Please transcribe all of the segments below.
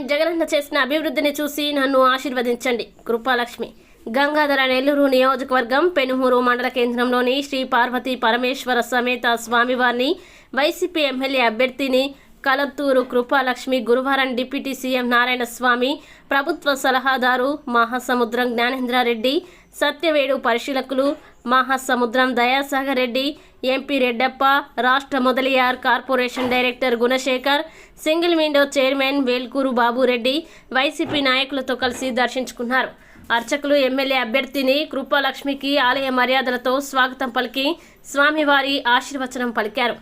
CM Jagananna చేసిన అభివృద్ధిని చూసి నన్ను ఆశీర్వదించండి. కృపాలక్ష్మి. గంగాధర నెల్లూరు నియోజకవర్గం పెనుమూరు మండల కేంద్రంలోని శ్రీ పార్వతీ పరమేశ్వర సమేత స్వామివారిని వైసీపీ ఎమ్మెల్యే అభ్యర్థిని కలత్తూరు కృపాలక్ష్మి గురువారం డిప్యూటీ సీఎం నారాయణ స్వామి, ప్రభుత్వ సలహాదారు మహాసముద్రం జ్ఞానేంద్రారెడ్డి, సత్యవేడు పరిశీలకులు మహాసముద్రం దయాసాగర్ రెడ్డి, ఎంపీ రెడ్డప్ప, రాష్ట్ర Mudaliar corporation director Gunasekhar, single window chairman Velkuru Babureddy YCP నాయకులతో కలిసి దర్శించుకున్నారు. అర్చకులు ఎమ్మెల్యే అభ్యర్థిని కృపాలక్ష్మికి ఆలయ మర్యాదలతో స్వాగతం పలికి స్వామివారి ఆశీర్వచనం పలికారు.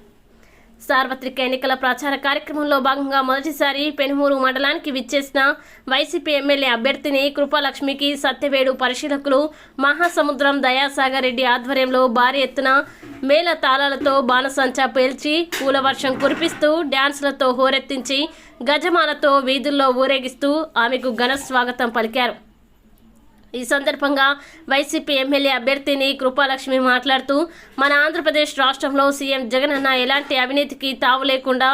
సార్వత్రిక ఎన్నికల ప్రచార కార్యక్రమంలో భాగంగా మొదటిసారి పెనుమూరు మండలానికి విచ్చేసిన వైసీపీ ఎమ్మెల్యే అభ్యర్థిని కృపాలక్ష్మికి సత్యవేడు పరిశీలకులు మహాసముద్రం దయాసాగర్ రెడ్డి ఆధ్వర్యంలో భారీ ఎత్తున మేళ తాళాలతో బాణసంచా పేల్చి పూలవర్షం కురిపిస్తూ డ్యాన్సులతో హోరెత్తించి గజమాలతో వీధుల్లో ఊరేగిస్తూ ఆమెకు ఘన స్వాగతం పలికారు. ఈ సందర్భంగా వైసీపీ ఎమ్మెల్యే అభ్యర్థిని కృపాలక్ష్మి మాట్లాడుతూ, మన ఆంధ్రప్రదేశ్ రాష్ట్రంలో సీఎం జగనన్న ఎలాంటి అవినీతికి తావు లేకుండా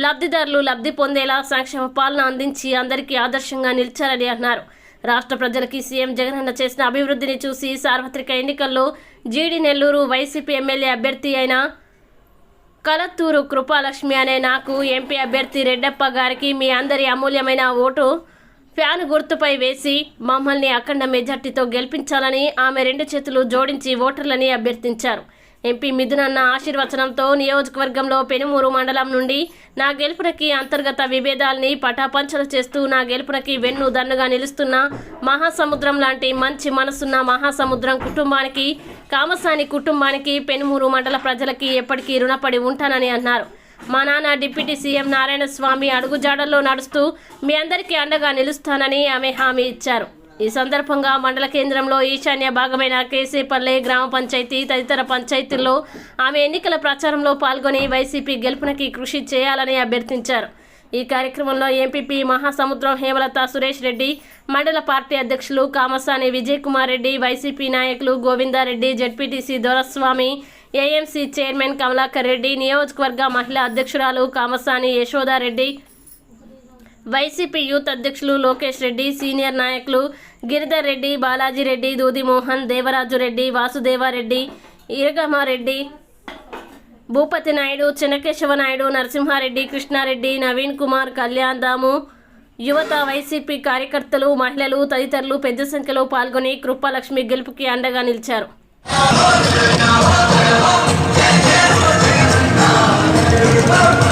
లబ్ధిదారులు లబ్ధి పొందేలా సంక్షేమ పాలన అందించి అందరికీ ఆదర్శంగా నిలిచారని అన్నారు. రాష్ట్ర ప్రజలకి సీఎం జగనన్న చేసిన అభివృద్ధిని చూసి సార్వత్రిక ఎన్నికల్లో జీడి నెల్లూరు వైసీపీ ఎమ్మెల్యే అభ్యర్థి అయిన కలత్తూరు కృపాలక్ష్మి అనే నాకు ఎంపీ అభ్యర్థి రెడ్డప్ప గారికి మీ అందరి అమూల్యమైన ఓటు ఫ్యాన్ గుర్తుపై వేసి మమ్మల్ని అఖండ మెజార్టీతో గెలిపించాలని ఆమె రెండు చేతులు జోడించి ఓటర్లని అభ్యర్థించారు. ఎంపీ మిథునన్న ఆశీర్వచనంతో నియోజకవర్గంలో పెనుమూరు మండలం నుండి నా గెలుపునకి అంతర్గత విభేదాల్ని పటాపంచలు చేస్తూ నా గెలుపునకి వెన్ను దన్నుగా నిలుస్తున్న మహాసముద్రం లాంటి మంచి మనసున్న మహాసముద్రం కుటుంబానికి, కామసాని కుటుంబానికి, పెనుమూరు మండల ప్రజలకి ఎప్పటికీ రుణపడి ఉంటానని అన్నారు. మా నాన్న డిప్యూటీ సీఎం నారాయణ స్వామి అడుగుజాడల్లో నడుస్తూ మీ అందరికీ అండగా నిలుస్తానని ఆమె హామీ ఇచ్చారు. ఈ సందర్భంగా మండల కేంద్రంలో ఈశాన్య భాగమైన కేసేపల్లె గ్రామ పంచాయతీ తదితర పంచాయతీల్లో ఆమె ఎన్నికల ప్రచారంలో పాల్గొని వైసీపీ గెలుపునకి కృషి చేయాలని అభ్యర్థించారు. ఈ కార్యక్రమంలో ఎంపీపీ మహాసముద్రం హేమలత సురేష్ రెడ్డి, మండల పార్టీ అధ్యక్షులు కామసాని విజయ్ కుమార్ రెడ్డి, వైసీపీ నాయకులు Govindareddy, ZPTC Doraswamy, AMC chairman Kamalakar Reddy, నియోజకవర్గ మహిళా అధ్యక్షురాలు కామసాని యశోదారెడ్డి, వైసీపీ యూత్ అధ్యక్షులు లోకేష్ రెడ్డి, సీనియర్ నాయకులు గిరిధర్ రెడ్డి, బాలాజీ రెడ్డి, దూదిమోహన్, దేవరాజు రెడ్డి, వాసుదేవారెడ్డి, ఇరగమారెడ్డి, భూపతి నాయుడు, చెన్నకేశవ నాయుడు, నరసింహారెడ్డి, కృష్ణారెడ్డి, నవీన్ కుమార్, కళ్యాణ్ దాము, యువత, వైసీపీ కార్యకర్తలు, మహిళలు తదితరులు పెద్ద సంఖ్యలో పాల్గొని కృపాలక్ష్మి గెలుపుకి అండగా నిలిచారు. Oh